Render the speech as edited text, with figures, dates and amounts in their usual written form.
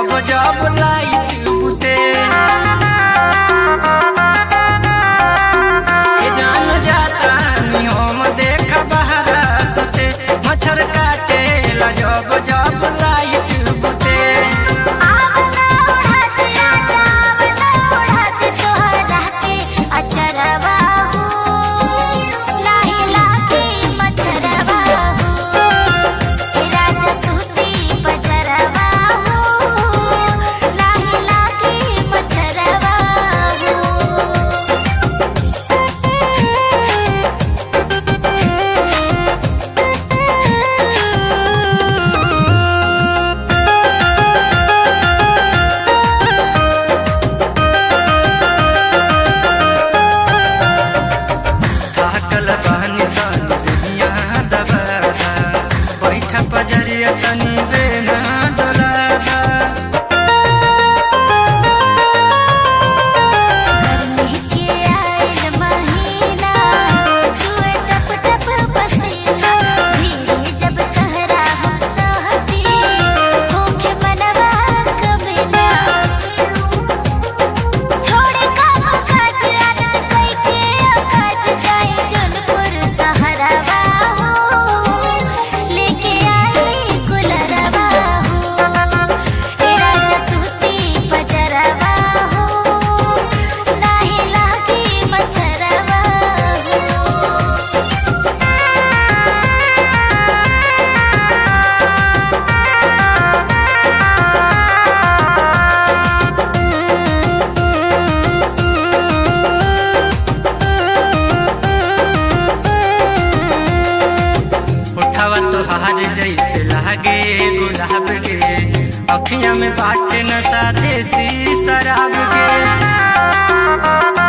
जब जब लाइट बुते ये जान जाता नी हम देख बहरा सुते मच्छर काटे ला जब जब लाइट बुते। पजरिया तनी बेना डोलादा गर्मी के आइल महीना जुए टप टप पसीना भीड़ी जब कहरा हम सहती होके मनवा कमीना छोड़े काम काज आदत कई के काज जाए जौनपुर सहरवा तोहार जैसे लागे गुलाब के अखियां में बाटे नशा देसी शराब के।